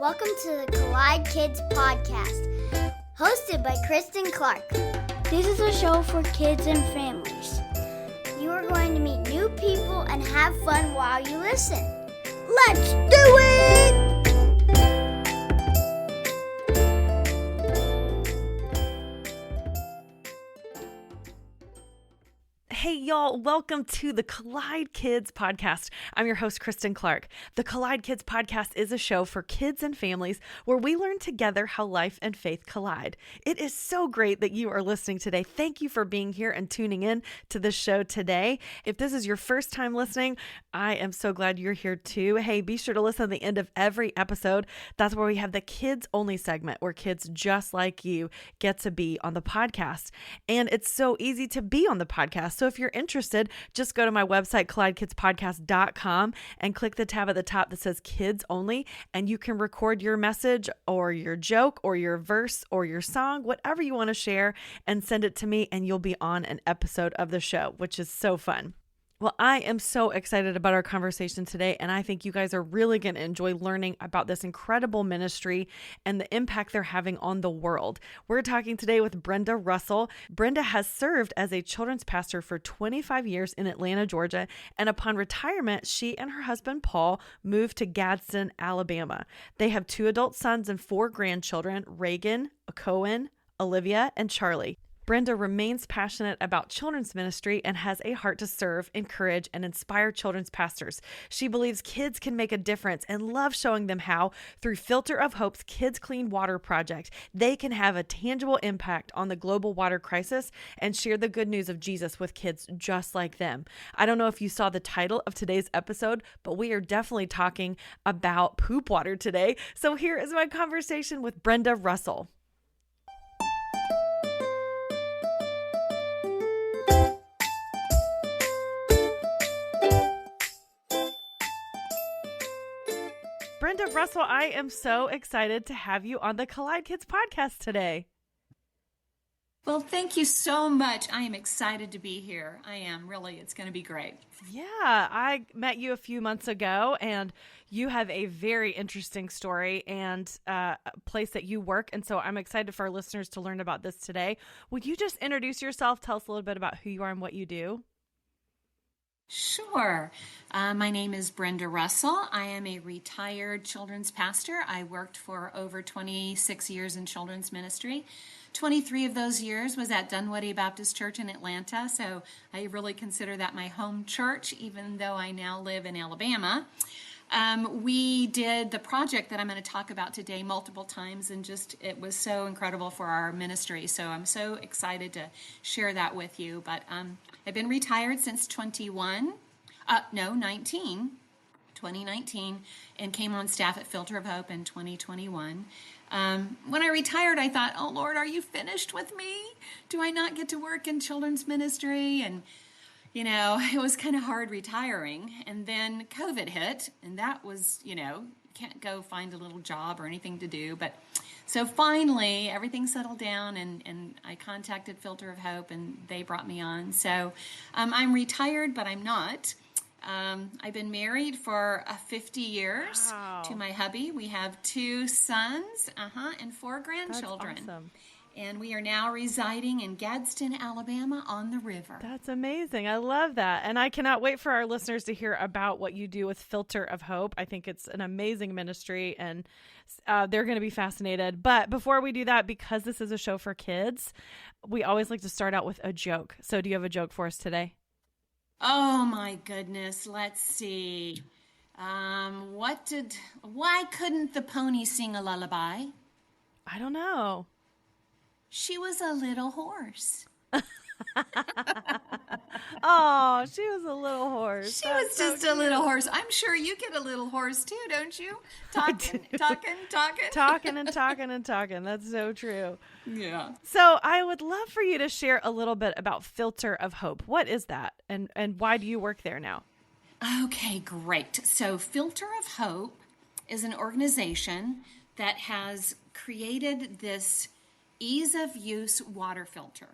Welcome to the Collide Kids Podcast, hosted by Christen Clark. This is a show for kids and families. You are going to meet new people and have fun while you listen. Let's do it! Hey y'all, welcome to the Collide Kids Podcast. I'm your host, Christen Clark. The Collide Kids Podcast is a show for kids and families where we learn together how life and faith collide. It is so great that you are listening today. Thank you for being here and tuning in to the show today. If this is your first time listening, I am so glad you're here too. Hey, be sure to listen at the end of every episode. That's where we have the kids only segment where kids just like you get to be on the podcast. And it's so easy to be on the podcast. So if you're interested, just go to my website, collidekidspodcast.com, and click the tab at the top that says Kids Only, and you can record your message or your joke or your verse or your song, whatever you want to share, and send it to me, and you'll be on an episode of the show, which is so fun. Well, I am so excited about our conversation today, and I think you guys are really going to enjoy learning about this incredible ministry and the impact they're having on the world. We're talking today with Brenda Russell. Brenda has served as a children's pastor for 25 years in Atlanta, Georgia, and upon retirement, she and her husband, Paul, moved to Gadsden, Alabama. They have 2 adult sons and 4 grandchildren, Reagan, Cohen, Olivia, and Charlie. Brenda remains passionate about children's ministry and has a heart to serve, encourage, and inspire children's pastors. She believes kids can make a difference and loves showing them how, through Filter of Hope's Kids Clean Water Project, they can have a tangible impact on the global water crisis and share the good news of Jesus with kids just like them. I don't know if you saw the title of today's episode, but we are definitely talking about poop water today. So here is my conversation with Brenda Russell. Brenda Russell, I am so excited to have you on the Collide Kids Podcast today. Well, thank you so much. I am excited to be here. I am, really. It's going to be great. Yeah, I met you a few months ago, and you have a very interesting story and a place that you work, and so I'm excited for our listeners to learn about this today. Would you just introduce yourself, tell us a little bit about who you are and what you do? Sure. My name is Brenda Russell. I am a retired children's pastor. I worked for over 26 years in children's ministry. 23 of those years was at Dunwoody Baptist Church in Atlanta, so I really consider that my home church, even though I now live in Alabama. We did the project that I'm going to talk about today multiple times, and it was so incredible for our ministry. So I'm so excited to share that with you. But I've been retired since 2019, and came on staff at Filter of Hope in 2021. When I retired, I thought, oh, Lord, are you finished with me? Do I not get to work in children's ministry? And you know, it was kind of hard retiring, and then COVID hit, and that was, can't go find a little job or anything to do, but so finally everything settled down, and I contacted Filter of Hope, and they brought me on. So I'm retired, but I'm not. I've been married for 50 years to my hubby. We have 2 sons and 4 grandchildren. That's awesome. And we are now residing in Gadsden, Alabama on the river. That's amazing. I love that. And I cannot wait for our listeners to hear about what you do with Filter of Hope. I think it's an amazing ministry, and they're going to be fascinated. But before we do that, because this is a show for kids, we always like to start out with a joke. So do you have a joke for us today? Oh, my goodness. Let's see. Why couldn't the pony sing a lullaby? I don't know. She was a little horse. Oh, she was a little horse. She was just a little horse. I'm sure you get a little horse too, don't you? Talking. That's so true. Yeah. So I would love for you to share a little bit about Filter of Hope. What is that? And why do you work there now? Okay, great. So Filter of Hope is an organization that has created this ease of use water filter.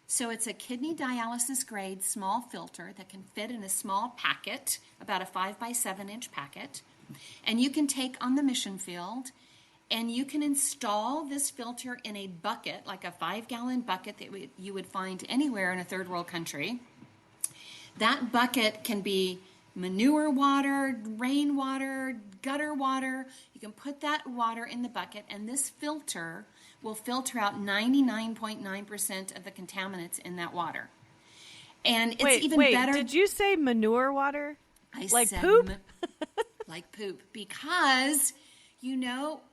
So it's a kidney dialysis grade small filter that can fit in a small packet, about a 5 by 7 inch packet. And you can take on the mission field and you can install this filter in a bucket, like a 5-gallon bucket that you would find anywhere in a third world country. That bucket can be manure water, rainwater, gutter water. You can put that water in the bucket, and this filter will filter out 99.9% of the contaminants in that water. And it's even better. Did you say manure water? I like said poop? Like poop. Because,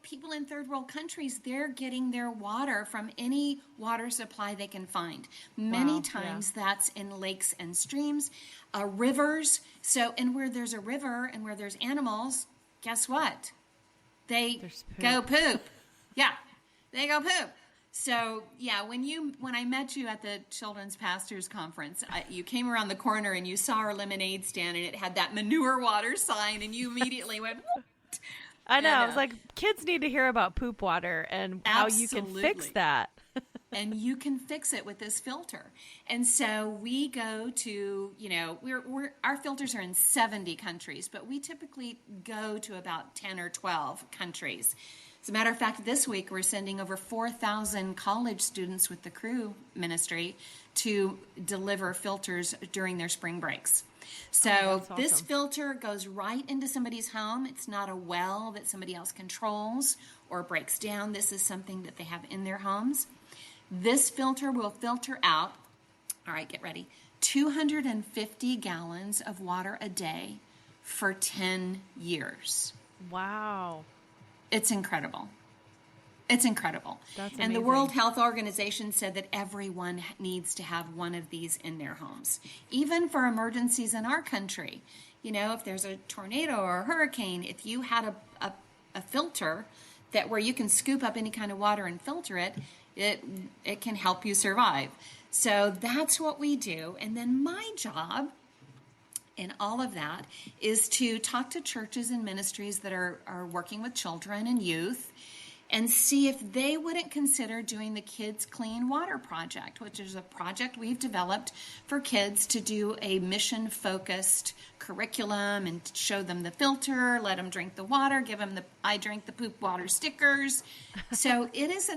people in third world countries, they're getting their water from any water supply they can find. Many times that's in lakes and streams, rivers. So, and where there's a river and where there's animals, guess what? They go poop. Yeah, they go poop. So, when I met you at the Children's Pastors Conference, you came around the corner and you saw our lemonade stand and it had that manure water sign, and you immediately went, what? I know. I was like, kids need to hear about poop water and how you can fix that. And you can fix it with this filter. And so we go to, our filters are in 70 countries, but we typically go to about 10 or 12 countries. As a matter of fact, this week we're sending over 4,000 college students with the Crew Ministry to deliver filters during their spring breaks. So this filter goes right into somebody's home. It's not a well that somebody else controls or breaks down. This is something that they have in their homes. This filter will filter out, all right, get ready, 250 gallons of water a day for 10 years. Wow. It's incredible. It's incredible. That's and the amazing. World Health Organization said that everyone needs to have one of these in their homes, even for emergencies in our country. If there's a tornado or a hurricane, if you had a filter where you can scoop up any kind of water and filter it, it can help you survive. So that's what we do. And then my job in all of that is to talk to churches and ministries that are working with children and youth and see if they wouldn't consider doing the Kids Clean Water Project, which is a project we've developed for kids to do a mission-focused curriculum and show them the filter, let them drink the water, give them the I drink the poop water stickers. So it is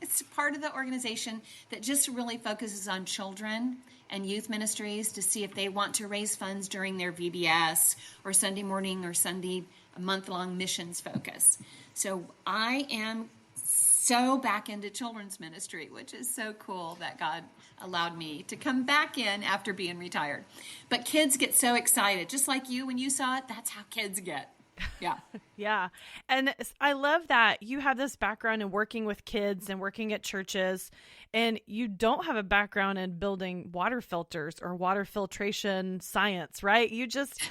it's part of the organization that just really focuses on children and youth ministries to see if they want to raise funds during their VBS or Sunday morning or Sunday month-long missions focus. So I am so back into children's ministry, which is so cool that God allowed me to come back in after being retired. But kids get so excited, just like you when you saw it. That's how kids get. Yeah. Yeah. And I love that you have this background in working with kids and working at churches, and you don't have a background in building water filters or water filtration science, right? You're just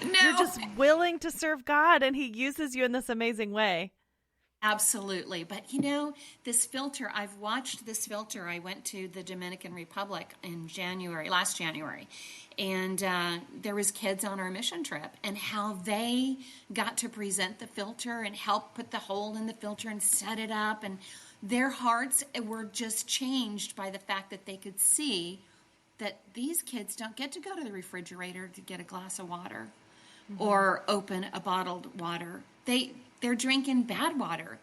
willing to serve God, and He uses you in this amazing way. Absolutely. But this filter, I've watched this filter. I went to the Dominican Republic in last January, and there was kids on our mission trip, and how they got to present the filter and help put the hole in the filter and set it up. And their hearts were just changed by the fact that they could see that these kids don't get to go to the refrigerator to get a glass of water or open a bottled water. They're drinking bad water.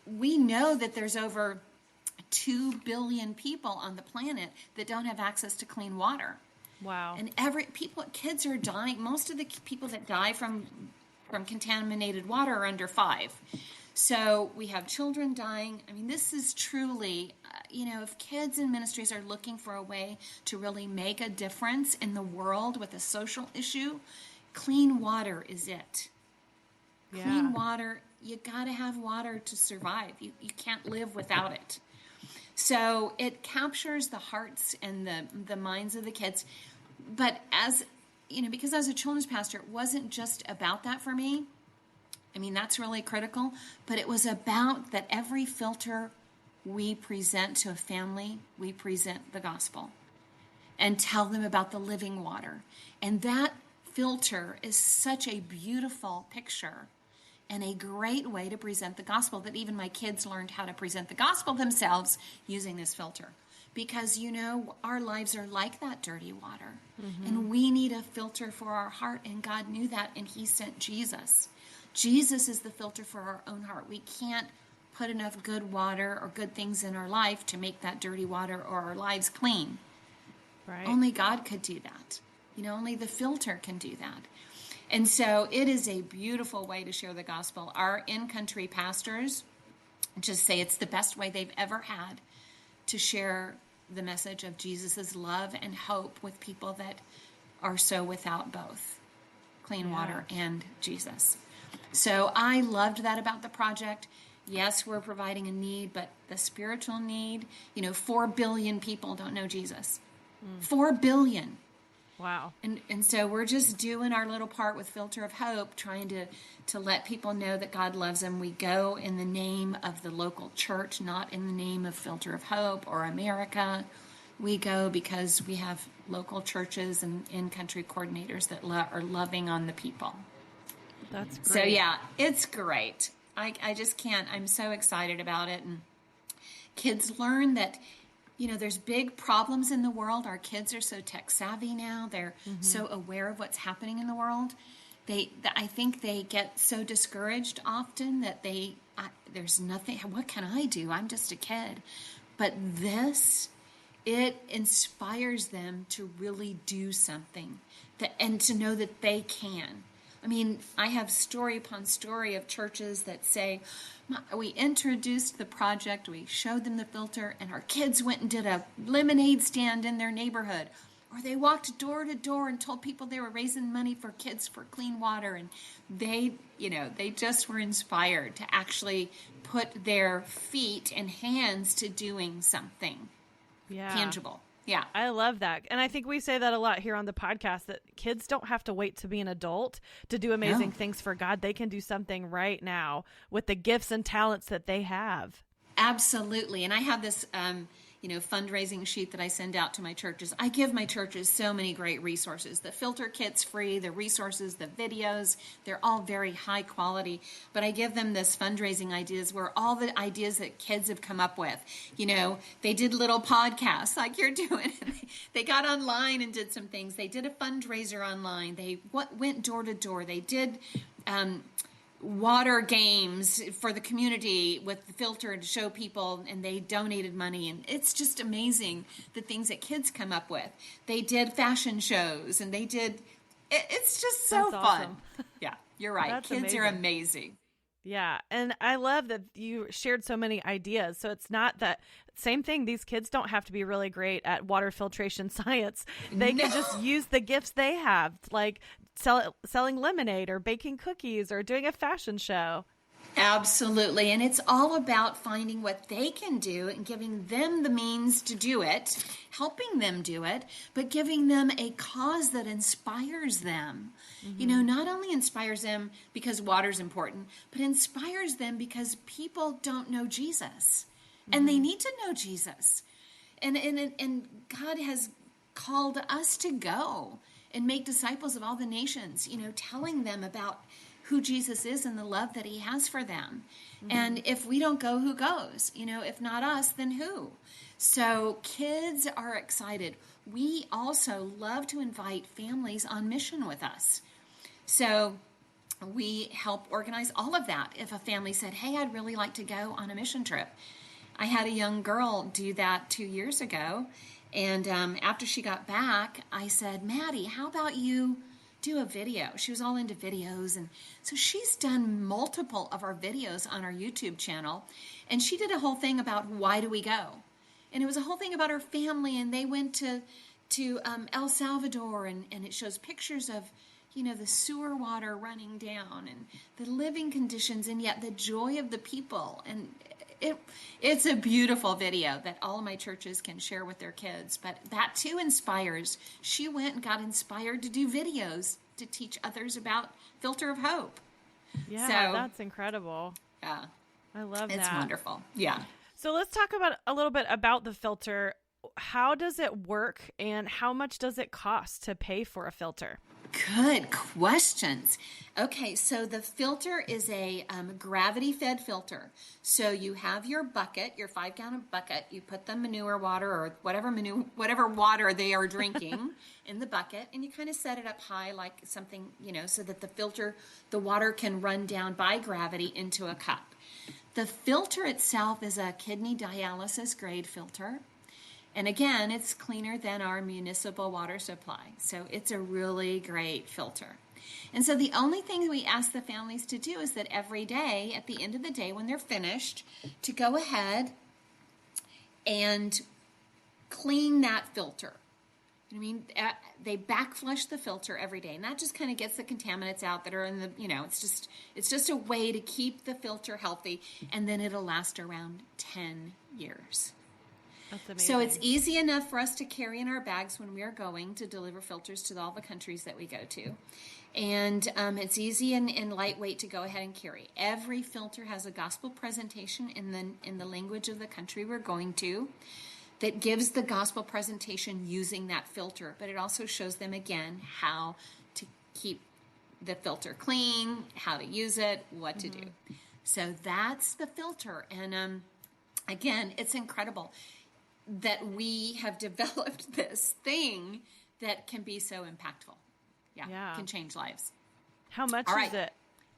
We know that there's over 2 billion people on the planet that don't have access to clean water. Wow. And kids are dying. Most of the people that die from contaminated water are under 5. So we have children dying. I mean, this is truly, if kids and ministries are looking for a way to really make a difference in the world with a social issue, clean water is it. Yeah. Clean water, you got to have water to survive. You can't live without it. So it captures the hearts and the minds of the kids. But because as a children's pastor, it wasn't just about that for me. I mean, that's really critical. But it was about that every filter we present to a family, we present the gospel and tell them about the living water. And that filter is such a beautiful picture and a great way to present the gospel that even my kids learned how to present the gospel themselves using this filter. because, our lives are like that dirty water. And we need a filter for our heart, and God knew that, and he sent Jesus. Jesus is the filter for our own heart. We can't put enough good water or good things in our life to make that dirty water or our lives clean. Right. Only God could do that. Only the filter can do that. And so it is a beautiful way to share the gospel. Our in-country pastors just say it's the best way they've ever had to share the message of Jesus' love and hope with people that are so without both clean water and Jesus. So I loved that about the project. Yes, we're providing a need, but the spiritual need, 4 billion people don't know Jesus. 4 billion. Wow. And so we're just doing our little part with Filter of Hope, trying to let people know that God loves them. We go in the name of the local church, not in the name of Filter of Hope or America. We go because we have local churches and in-country coordinators that are loving on the people. That's great. So yeah, it's great. I just can't. I'm so excited about it. And kids learn that, there's big problems in the world. Our kids are so tech savvy now. They're so aware of what's happening in the world. I think they get so discouraged often that there's nothing. What can I do? I'm just a kid. But it inspires them to really do something and to know that they can. I mean, I have story upon story of churches that say, we introduced the project, we showed them the filter, and our kids went and did a lemonade stand in their neighborhood. Or they walked door to door and told people they were raising money for kids for clean water. And they just were inspired to actually put their feet and hands to doing something tangible. Yeah. I love that. And I think we say that a lot here on the podcast, that kids don't have to wait to be an adult to do amazing things for God. They can do something right now with the gifts and talents that they have. Absolutely. And I have this, fundraising sheet that I send out to my churches. I give my churches so many great resources. The filter kit's free, the resources, the videos, they're all very high quality. But I give them this fundraising ideas where all the ideas that kids have come up with, they did little podcasts like you're doing. They got online and did some things. They did a fundraiser online. They went door to door. They did water games for the community with the filter to show people, and they donated money. And it's just amazing the things that kids come up with. They did fashion shows, and it's just so That's fun. awesome. Yeah, you're right. That's Kids amazing. are amazing. Yeah. And I love that you shared so many ideas. So it's not that same thing. These kids don't have to be really great at water filtration science. They can just use the gifts they have, like selling lemonade or baking cookies or doing a fashion show. Absolutely. And it's all about finding what they can do and giving them the means to do it, helping them do it, but giving them a cause that inspires them. Not only inspires them because water's important, but inspires them because people don't know Jesus. And they need to know Jesus. And God has called us to go and make disciples of all the nations, telling them about who Jesus is and the love that he has for them. And if we don't go, who goes? If not us, then who? So kids are excited. We also love to invite families on mission with us. So we help organize all of that. If a family said, hey, I'd really like to go on a mission trip. I had a young girl do that 2 years ago. And after she got back, I said, Maddie, how about you do a video? She was all into videos. And so she's done multiple of our videos on our YouTube channel. And she did a whole thing about why do we go? And it was a whole thing about her family. And they went to El Salvador. And it shows pictures of, the sewer water running down and the living conditions and yet the joy of the people. And it's a beautiful video that all of my churches can share with their kids. But that too inspires. She went and got inspired to do videos to teach others about Filter of Hope. Yeah, so, that's incredible. Yeah. I love that. It's wonderful. Yeah. So let's talk about a little bit about the filter. How does it work and how much does it cost to pay for a filter? Good questions. Okay, so the filter is a gravity-fed filter. So you have your bucket, your 5-gallon bucket. You put the manure water or whatever water they are drinking in the bucket, and you kind of set it up high like something, so that the water can run down by gravity into a cup. The filter itself is a kidney dialysis grade filter. And again, it's cleaner than our municipal water supply. So it's a really great filter. And so the only thing we ask the families to do is that every day, at the end of the day, when they're finished, to go ahead and clean that filter. I mean, they back flush the filter every day, and that just kind of gets the contaminants out that are in the, it's just a way to keep the filter healthy, and then it'll last around 10 years. That's amazing. So it's easy enough for us to carry in our bags when we are going to deliver filters to all the countries that we go to. And it's easy and lightweight to go ahead and carry. Every filter has a gospel presentation in the language of the country we're going to that gives the gospel presentation using that filter. But it also shows them, again, how to keep the filter clean, how to use it, what to do. So that's the filter. And again, it's incredible that we have developed this thing that can be so impactful. Yeah. Can change lives. How much is it?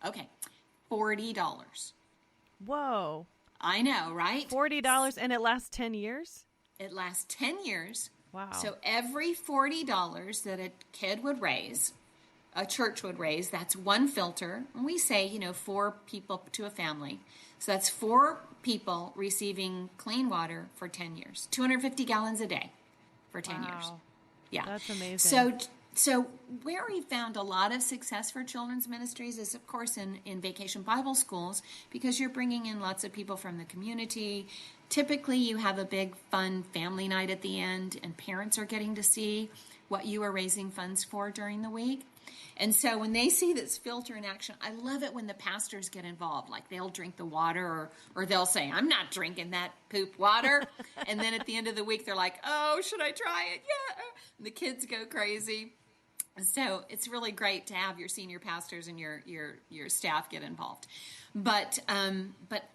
Okay, $40. Whoa. I know, right? $40, and it lasts 10 years? It lasts 10 years. Wow. So every $40 that a kid would raise, a church would raise, that's one filter. And we say, 4 people to a family. So that's 4 people receiving clean water for 10 years. 250 gallons a day for 10 years. Yeah. That's amazing. So where we found a lot of success for children's ministries is, of course, in vacation Bible schools, because you're bringing in lots of people from the community. Typically, you have a big, fun family night at the end, and parents are getting to see what you are raising funds for during the week. And so when they see this filter in action, I love it when the pastors get involved. Like, they'll drink the water, or they'll say, I'm not drinking that poop water. And then at the end of the week, they're like, oh, should I try it? Yeah. And the kids go crazy. So it's really great to have your senior pastors and your staff get involved. But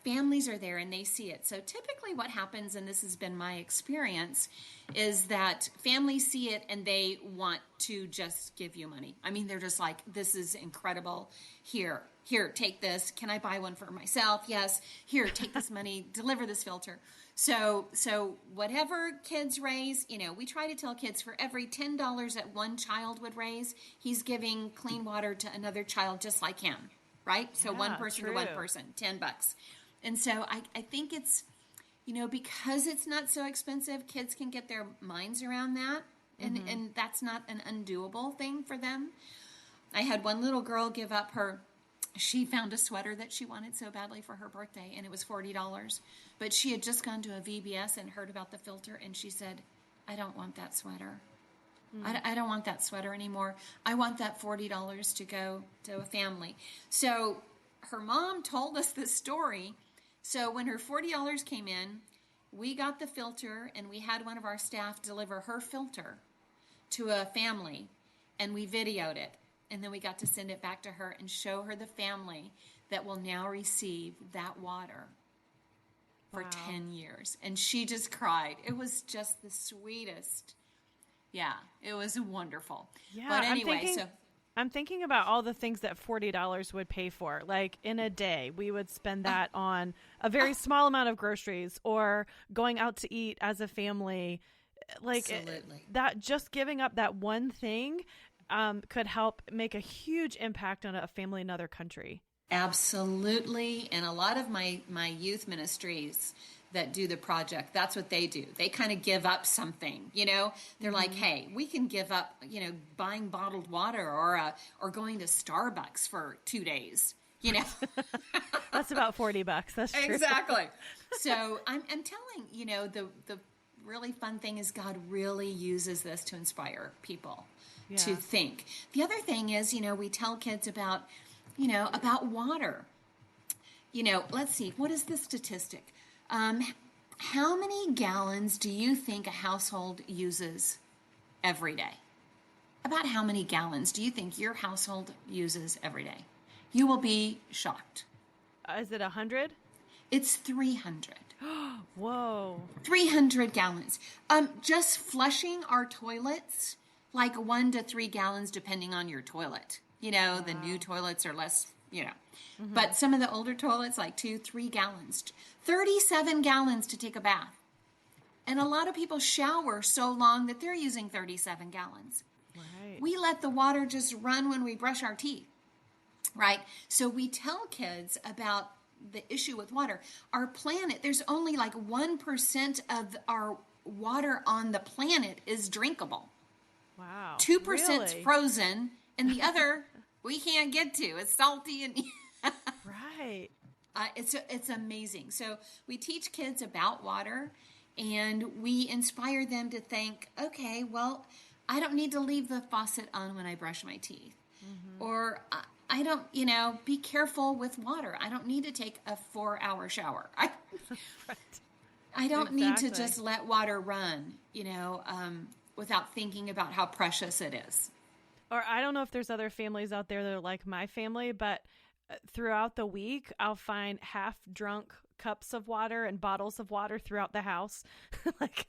families are there and they see it. So typically what happens, and this has been my experience, is that families see it and they want to just give you money. I mean, they're just like, this is incredible. Here, take this. Can I buy one for myself? Yes. Here, take this money, deliver this filter. So whatever kids raise, we try to tell kids for every $10 that one child would raise, he's giving clean water to another child just like him, right? So one person to one person, $10. And so I think it's, because it's not so expensive, kids can get their minds around that. And that's not an undoable thing for them. I had one little girl give up she found a sweater that she wanted so badly for her birthday, and it was $40. But she had just gone to a VBS and heard about the filter, and she said, I don't want that sweater. I don't want that sweater anymore. I want that $40 to go to a family. So her mom told us this story. So when her $40 came in, we got the filter, and we had one of our staff deliver her filter to a family, and we videoed it. And then we got to send it back to her and show her the family that will now receive that water for 10 years. And she just cried. It was just the sweetest. Yeah, it was wonderful. Yeah, but anyway, I'm thinking about all the things that $40 would pay for. Like, in a day, we would spend that on a very small amount of groceries or going out to eat as a family. Like, that, just giving up that one thing could help make a huge impact on a family in another country. Absolutely. And a lot of my youth ministries that do the project, that's what they do. They kind of give up something, They're like, hey, we can give up, buying bottled water or going to Starbucks for 2 days, That's about $40. That's true. Exactly. So I'm telling, the really fun thing is God really uses this to inspire people. Yeah. To think. The other thing is, we tell kids about water. Let's see, what is the statistic? How many gallons do you think a household uses every day? About how many gallons do you think your household uses every day? You will be shocked. Is it 100? It's 300. Whoa. 300 gallons. Just flushing our toilets, like 1 to 3 gallons, depending on your toilet. The new toilets are less, But some of the older toilets, like 2-3 gallons. 37 gallons to take a bath. And a lot of people shower so long that they're using 37 gallons. Right. We let the water just run when we brush our teeth, right? So we tell kids about the issue with water. Our planet, there's only like 1% of our water on the planet is drinkable. Wow. 2% is Really? frozen, and the other we can't get to. It's salty and Right. it's amazing. So we teach kids about water, and we inspire them to think, okay, well, I don't need to leave the faucet on when I brush my teeth. Or I don't, be careful with water. I don't need to take a 4-hour shower. I don't need to just let water run, without thinking about how precious it is. Or I don't know if there's other families out there that are like my family, but throughout the week, I'll find half drunk cups of water and bottles of water throughout the house, like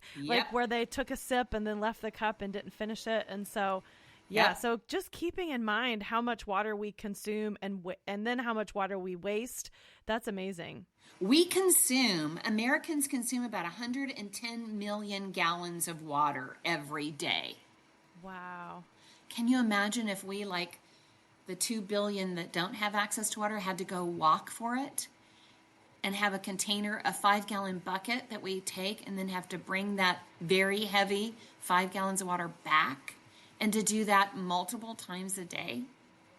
where they took a sip and then left the cup and didn't finish it. And so, so just keeping in mind how much water we consume and then how much water we waste. That's amazing. Americans consume about 110 million gallons of water every day. Wow. Can you imagine if we, like the 2 billion that don't have access to water, had to go walk for it and have a container, a 5-gallon bucket that we take, and then have to bring that very heavy 5 gallons of water back, and to do that multiple times a day?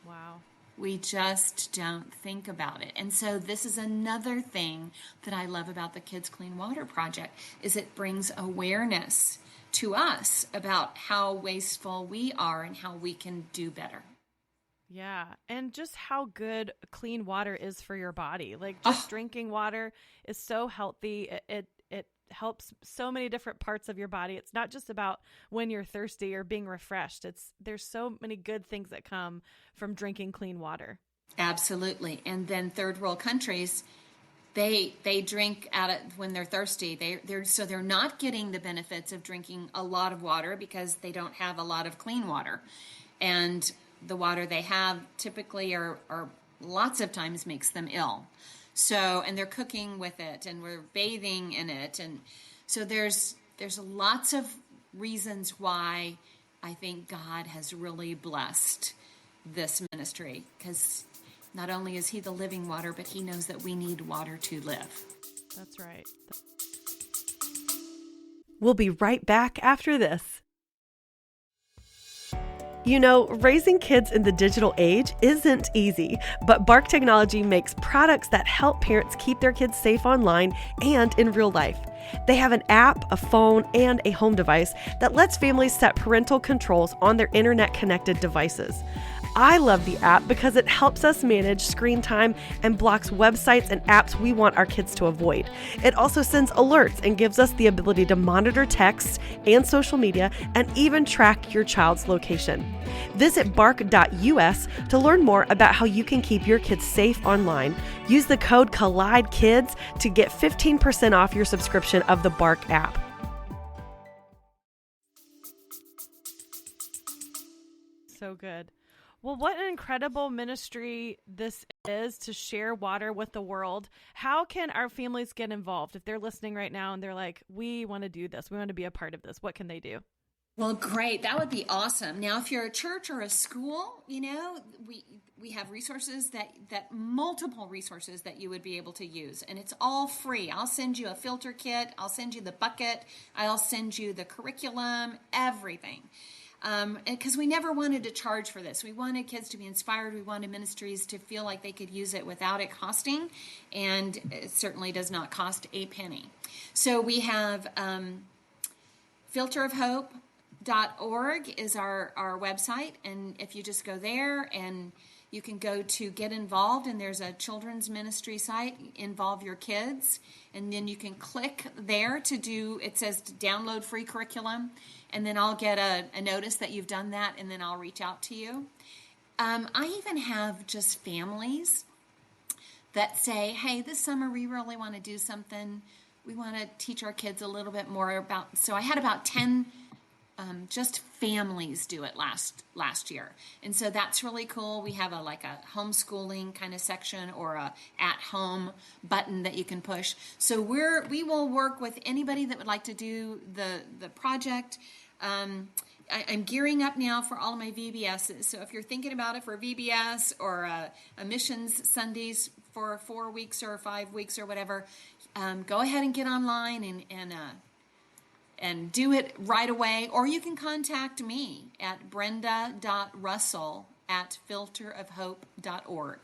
Wow. We just don't think about it. And so this is another thing that I love about the Kids Clean Water Project, is it brings awareness to us about how wasteful we are and how we can do better. Yeah. And just how good clean water is for your body. Like just drinking water is so healthy. It helps so many different parts of your body. It's not just about when you're thirsty or being refreshed. There's so many good things that come from drinking clean water. Absolutely. And then third world countries, they drink out of when they're thirsty. They're not getting the benefits of drinking a lot of water because they don't have a lot of clean water. And the water they have typically are lots of times makes them ill. So, and they're cooking with it, and we're bathing in it. And so there's lots of reasons why I think God has really blessed this ministry, because not only is he the living water, but he knows that we need water to live. That's right. We'll be right back after this. You know, raising kids in the digital age isn't easy, but Bark Technology makes products that help parents keep their kids safe online and in real life. They have an app, a phone, and a home device that lets families set parental controls on their internet-connected devices. I love the app because it helps us manage screen time and blocks websites and apps we want our kids to avoid. It also sends alerts and gives us the ability to monitor texts and social media and even track your child's location. Visit bark.us to learn more about how you can keep your kids safe online. Use the code COLLIDEKIDS to get 15% off your subscription of the Bark app. So good. Well, what an incredible ministry this is to share water with the world. How can our families get involved? If they're listening right now and they're like, we want to do this, we want to be a part of this, what can they do? Well, great. That would be awesome. Now, if you're a church or a school, we have resources that multiple resources that you would be able to use, and it's all free. I'll send you a filter kit. I'll send you the bucket. I'll send you the curriculum, everything. Because we never wanted to charge for this. We wanted kids to be inspired. We wanted ministries to feel like they could use it without it costing, and it certainly does not cost a penny. So we have filterofhope.org is our website, and if you just go there and you can go to Get Involved, and there's a children's ministry site, Involve Your Kids, and then you can click there to do, it says to download free curriculum, and then I'll get a notice that you've done that, and then I'll reach out to you. I even have just families that say, hey, this summer we really want to do something. We want to teach our kids a little bit more about, so I had about 10 just families do it last year. And so that's really cool. We have a homeschooling kind of section or a at-home button that you can push. So we will work with anybody that would like to do the project. I'm gearing up now for all of my VBSs. So if you're thinking about it for a VBS or a missions Sundays for 4 weeks or 5 weeks or whatever, go ahead and get online and do it right away. Or you can contact me at brenda.russell@filterofhope.org.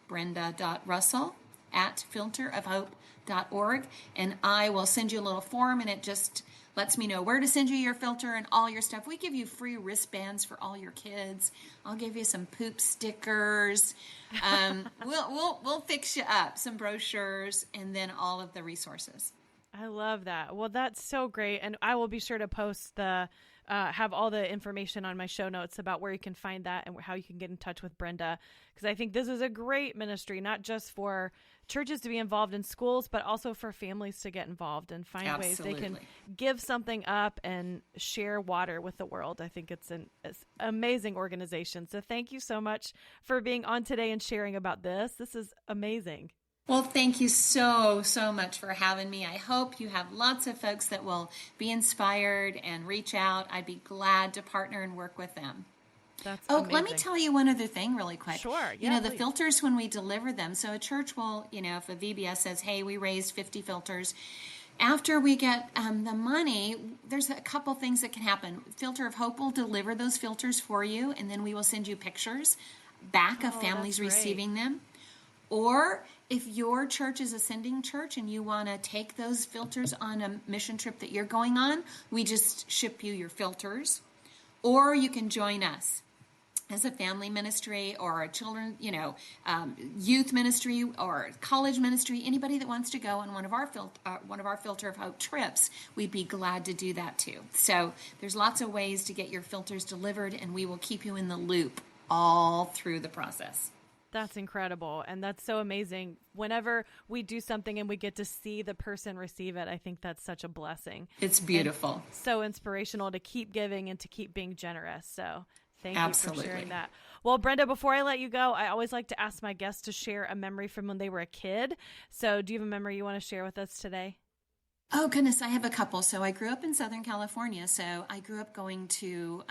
brenda.russell@filterofhope.org. And I will send you a little form, and it just lets me know where to send you your filter and all your stuff. We give you free wristbands for all your kids. I'll give you some poop stickers. We'll fix you up, some brochures, and then all of the resources. I love that. Well, that's so great. And I will be sure to post have all the information on my show notes about where you can find that and how you can get in touch with Brenda. Because I think this is a great ministry, not just for churches to be involved in schools, but also for families to get involved and find Absolutely. ways they can give something up and share water with the world. I think it's an amazing organization. So thank you so much for being on today and sharing about this. This is amazing. Well, thank you so much for having me. I hope you have lots of folks that will be inspired and reach out. I'd be glad to partner and work with them. That's amazing. Let me tell you one other thing really quick. Sure. Yeah, the filters when we deliver them. So a church will, if a VBS says, hey, we raised 50 filters. After we get the money, there's a couple things that can happen. Filter of Hope will deliver those filters for you, and then we will send you pictures back of families receiving them. Or if your church is a sending church and you want to take those filters on a mission trip that you're going on, we just ship you your filters. Or you can join us as a family ministry or a children, youth ministry or college ministry. Anybody that wants to go on one of our Filter of Hope trips, we'd be glad to do that too. So there's lots of ways to get your filters delivered, and we will keep you in the loop all through the process. That's incredible. And that's so amazing. Whenever we do something and we get to see the person receive it, I think that's such a blessing. It's beautiful. And so inspirational to keep giving and to keep being generous. So thank you for sharing that. Well, Brenda, before I let you go, I always like to ask my guests to share a memory from when they were a kid. So do you have a memory you want to share with us today? Oh, goodness, I have a couple. So I grew up in Southern California. So I grew up going to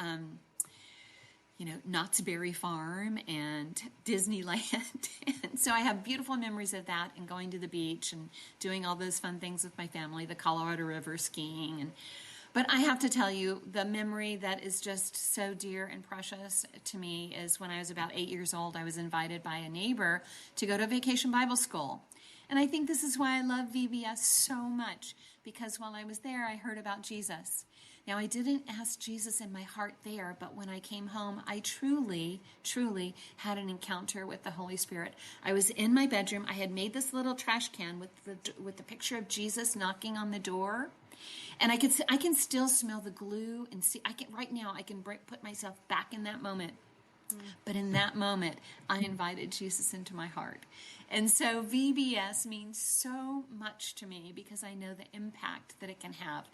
Knott's Berry Farm and Disneyland. And so I have beautiful memories of that and going to the beach and doing all those fun things with my family, the Colorado River skiing. But I have to tell you, the memory that is just so dear and precious to me is when I was about 8 years old, I was invited by a neighbor to go to Vacation Bible School. And I think this is why I love VBS so much, because while I was there, I heard about Jesus. Now, I didn't ask Jesus in my heart there, but when I came home, I truly had an encounter with the Holy Spirit. I was in my bedroom. I had made this little trash can with the picture of Jesus knocking on the door, and I can still smell the glue and see. Right now I can put myself back in that moment. But in that moment, I invited Jesus into my heart. And so VBS means so much to me because I know the impact that it can have.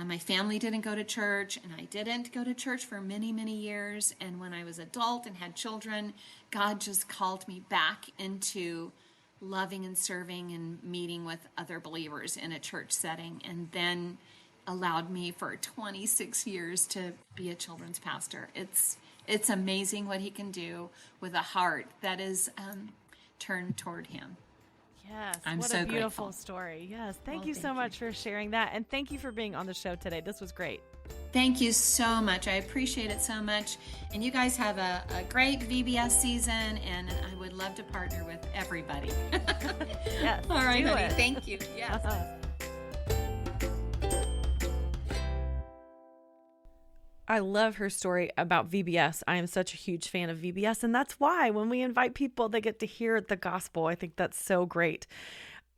My family didn't go to church, and I didn't go to church for many, many years. And when I was adult and had children, God just called me back into loving and serving and meeting with other believers in a church setting, and then allowed me for 26 years to be a children's pastor. It's amazing what he can do with a heart that is turned toward him. Yes, I'm what so a beautiful grateful. story. Yes, thank you so much for sharing that. And thank you for being on the show today. This was great. Thank you so much. I appreciate it so much. And you guys have a great VBS season, and I would love to partner with everybody. Yes, all right, do honey. it. Thank you. Yes. I love her story about VBS. I am such a huge fan of VBS, and that's why when we invite people, they get to hear the gospel. I think that's so great.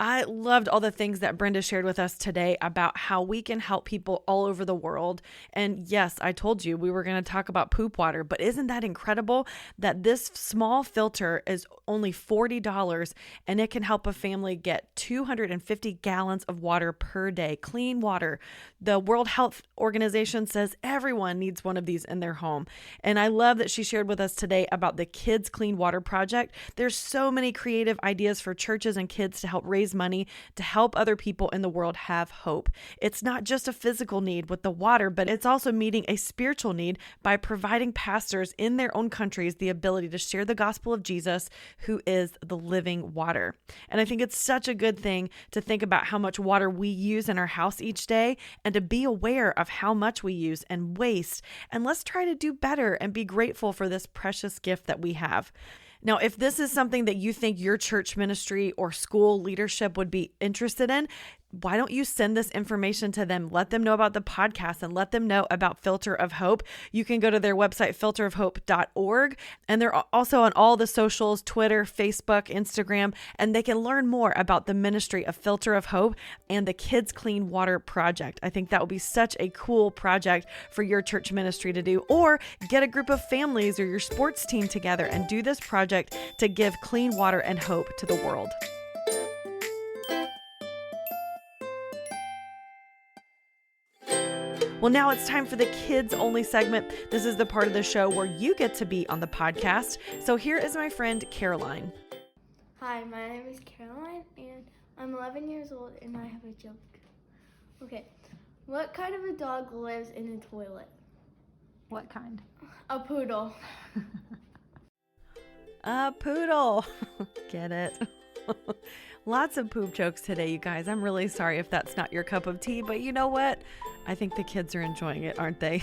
I loved all the things that Brenda shared with us today about how we can help people all over the world. And yes, I told you we were going to talk about poop water, but isn't that incredible that this small filter is only $40 and it can help a family get 250 gallons of water per day, clean water. The World Health Organization says everyone needs one of these in their home. And I love that she shared with us today about the Kids Clean Water Project. There's so many creative ideas for churches and kids to help raise money to help other people in the world have hope. It's not just a physical need with the water, but it's also meeting a spiritual need by providing pastors in their own countries the ability to share the gospel of Jesus, who is the living water. And I think it's such a good thing to think about how much water we use in our house each day and to be aware of how much we use and waste. And let's try to do better and be grateful for this precious gift that we have. Now, if this is something that you think your church ministry or school leadership would be interested in, why don't you send this information to them? Let them know about the podcast and let them know about Filter of Hope. You can go to their website, filterofhope.org, and they're also on all the socials, Twitter, Facebook, Instagram, and they can learn more about the ministry of Filter of Hope and the Kids Clean Water Project. I think that would be such a cool project for your church ministry to do, or get a group of families or your sports team together and do this project to give clean water and hope to the world. Well, now it's time for the kids only segment. This is the part of the show where you get to be on the podcast. So here is my friend Caroline. Hi, my name is Caroline and I'm 11 years old and I have a joke. Okay, what kind of a dog lives in a toilet? What kind? A poodle. A poodle. Get it? Lots of poop jokes today, you guys. I'm really sorry if that's not your cup of tea, but you know what? I think the kids are enjoying it, aren't they?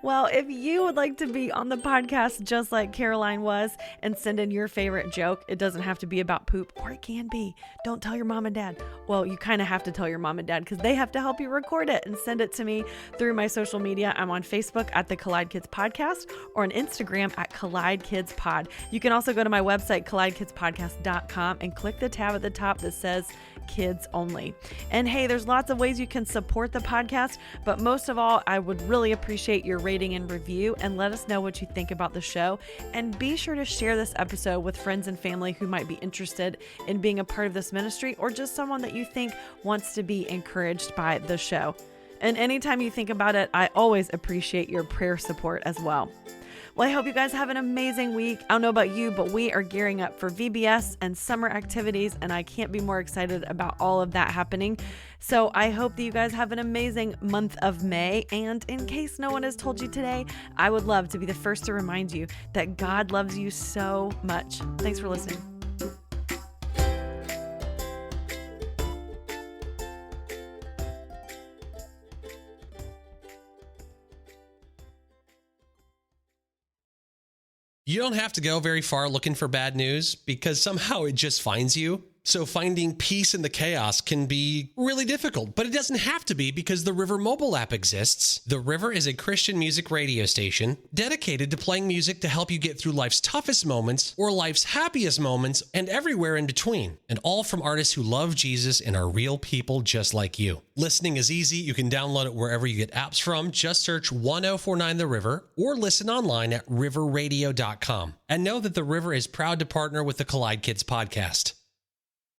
Well, if you would like to be on the podcast just like Caroline was and send in your favorite joke, it doesn't have to be about poop, or it can be. Don't tell your mom and dad. Well, you kind of have to tell your mom and dad because they have to help you record it and send it to me through my social media. I'm on Facebook at the Collide Kids Podcast or on Instagram at Collide Kids Pod. You can also go to my website, collidekidspodcast.com, and click the tab at the top that says Kids Only. And hey, there's lots of ways you can support the podcast, but most of all, I would really appreciate your rating and review, and let us know what you think about the show. And be sure to share this episode with friends and family who might be interested in being a part of this ministry, or just someone that you think wants to be encouraged by the show. And anytime you think about it, I always appreciate your prayer support as well. Well, I hope you guys have an amazing week. I don't know about you, but we are gearing up for VBS and summer activities, and I can't be more excited about all of that happening. So I hope that you guys have an amazing month of May. And in case no one has told you today, I would love to be the first to remind you that God loves you so much. Thanks for listening. You don't have to go very far looking for bad news because somehow it just finds you. So finding peace in the chaos can be really difficult, but it doesn't have to be because the River mobile app exists. The River is a Christian music radio station dedicated to playing music to help you get through life's toughest moments or life's happiest moments and everywhere in between. And all from artists who love Jesus and are real people just like you. Listening is easy. You can download it wherever you get apps from. Just search 1049 The River or listen online at riverradio.com. And know that The River is proud to partner with the Collide Kids Podcast.